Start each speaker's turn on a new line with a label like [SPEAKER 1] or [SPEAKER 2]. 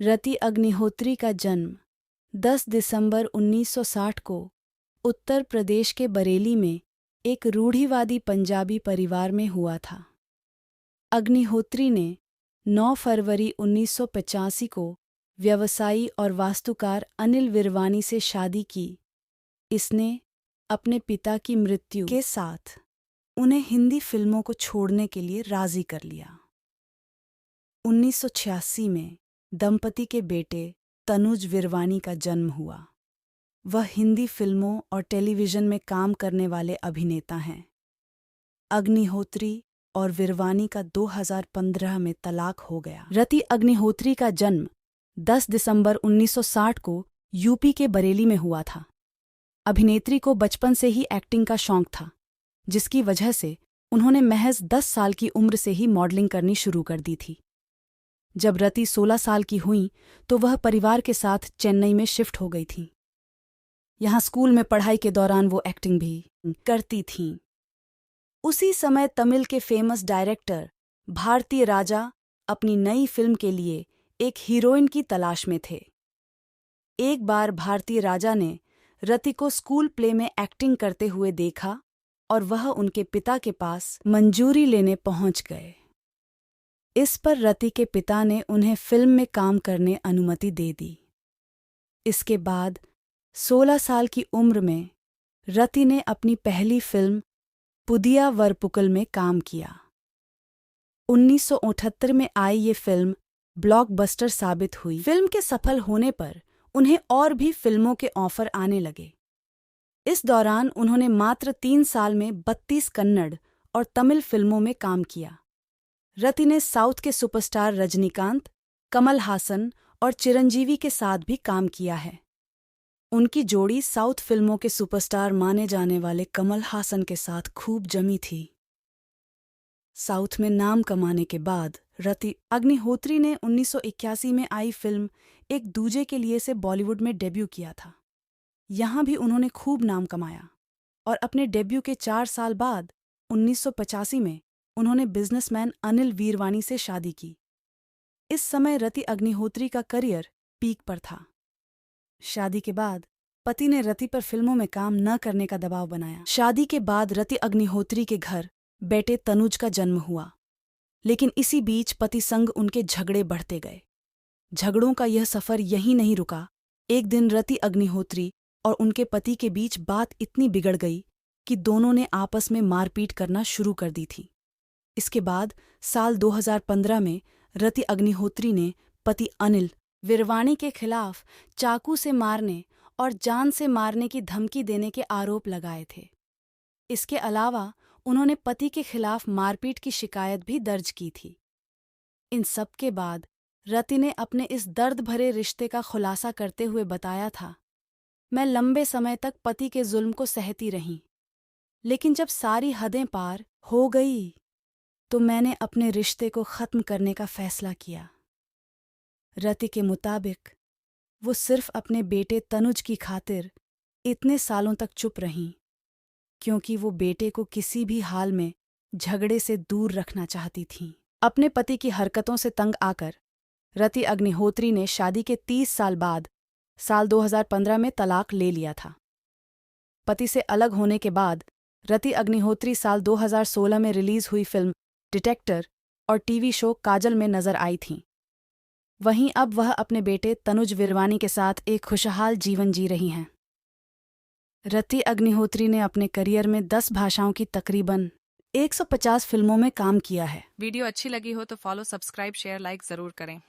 [SPEAKER 1] रति अग्निहोत्री का जन्म 10 दिसंबर 1960 को उत्तर प्रदेश के बरेली में एक रूढ़िवादी पंजाबी परिवार में हुआ था। अग्निहोत्री ने 9 फरवरी 1985 को व्यवसायी और वास्तुकार अनिल विरवानी से शादी की। इसने अपने पिता की मृत्यु के साथ उन्हें हिंदी फिल्मों को छोड़ने के लिए राजी कर लिया। 1986 में दंपति के बेटे तनुज विरवानी का जन्म हुआ। वह हिंदी फिल्मों और टेलीविजन में काम करने वाले अभिनेता हैं। अग्निहोत्री और विरवानी का 2015 में तलाक हो गया। रति अग्निहोत्री का जन्म 10 दिसंबर 1960 को यूपी के बरेली में हुआ था। अभिनेत्री को बचपन से ही एक्टिंग का शौक था, जिसकी वजह से उन्होंने महज 10 साल की उम्र से ही मॉडलिंग करनी शुरू कर दी थी। जब रति 16 साल की हुईं तो वह परिवार के साथ चेन्नई में शिफ्ट हो गई थीं। यहाँ स्कूल में पढ़ाई के दौरान वो एक्टिंग भी करती थीं। उसी समय तमिल के फेमस डायरेक्टर भारती राजा अपनी नई फिल्म के लिए एक हीरोइन की तलाश में थे। एक बार भारती राजा ने रति को स्कूल प्ले में एक्टिंग करते हुए देखा और वह उनके पिता के पास मंजूरी लेने पहुंच गए। इस पर रति के पिता ने उन्हें फिल्म में काम करने अनुमति दे दी। इसके बाद 16 साल की उम्र में रति ने अपनी पहली फिल्म पुदिया वरपुकल में काम किया। 1978 में आई ये फिल्म ब्लॉकबस्टर साबित हुई। फिल्म के सफल होने पर उन्हें और भी फिल्मों के ऑफर आने लगे। इस दौरान उन्होंने मात्र 3 साल में 32 कन्नड़ और तमिल फिल्मों में काम किया। रति ने साउथ के सुपरस्टार रजनीकांत, कमल हासन और चिरंजीवी के साथ भी काम किया है। उनकी जोड़ी साउथ फिल्मों के सुपरस्टार माने जाने वाले कमल हासन के साथ खूब जमी थी। साउथ में नाम कमाने के बाद रति अग्निहोत्री ने 1981 में आई फिल्म एक दूजे के लिए से बॉलीवुड में डेब्यू किया था। यहाँ भी उन्होंने खूब नाम कमाया और अपने डेब्यू के 4 साल बाद 1985 में उन्होंने बिजनेसमैन अनिल वीरवानी से शादी की। इस समय रति अग्निहोत्री का करियर पीक पर था। शादी के बाद पति ने रति पर फिल्मों में काम न करने का दबाव बनाया। शादी के बाद रति अग्निहोत्री के घर बेटे तनुज का जन्म हुआ, लेकिन इसी बीच पति संग उनके झगड़े बढ़ते गए। झगड़ों का यह सफर यहीं नहीं रुका। एक दिन रति अग्निहोत्री और उनके पति के बीच बात इतनी बिगड़ गई कि दोनों ने आपस में मारपीट करना शुरू कर दी थी। इसके बाद साल 2015 में रति अग्निहोत्री ने पति अनिल विरवानी के खिलाफ चाकू से मारने और जान से मारने की धमकी देने के आरोप लगाए थे। इसके अलावा उन्होंने पति के खिलाफ मारपीट की शिकायत भी दर्ज की थी। इन सब के बाद रति ने अपने इस दर्द भरे रिश्ते का खुलासा करते हुए बताया था, मैं लंबे समय तक पति के जुल्म को सहती रही, लेकिन जब सारी हदें पार हो गई तो मैंने अपने रिश्ते को खत्म करने का फैसला किया। रति के मुताबिक वो सिर्फ अपने बेटे तनुज की खातिर इतने सालों तक चुप रहीं, क्योंकि वो बेटे को किसी भी हाल में झगड़े से दूर रखना चाहती थीं। अपने पति की हरकतों से तंग आकर रति अग्निहोत्री ने शादी के 30 साल बाद साल 2015 में तलाक ले लिया था। पति से अलग होने के बाद रति अग्निहोत्री साल 2016 में रिलीज हुई फिल्म डिटेक्टर और टीवी शो काजल में नजर आई थीं। वहीं अब वह अपने बेटे तनुज विरवानी के साथ एक खुशहाल जीवन जी रही हैं। रति अग्निहोत्री ने अपने करियर में 10 भाषाओं की तकरीबन 150 फिल्मों में काम किया है।
[SPEAKER 2] वीडियो अच्छी लगी हो तो फॉलो, सब्सक्राइब, शेयर, लाइक जरूर करें।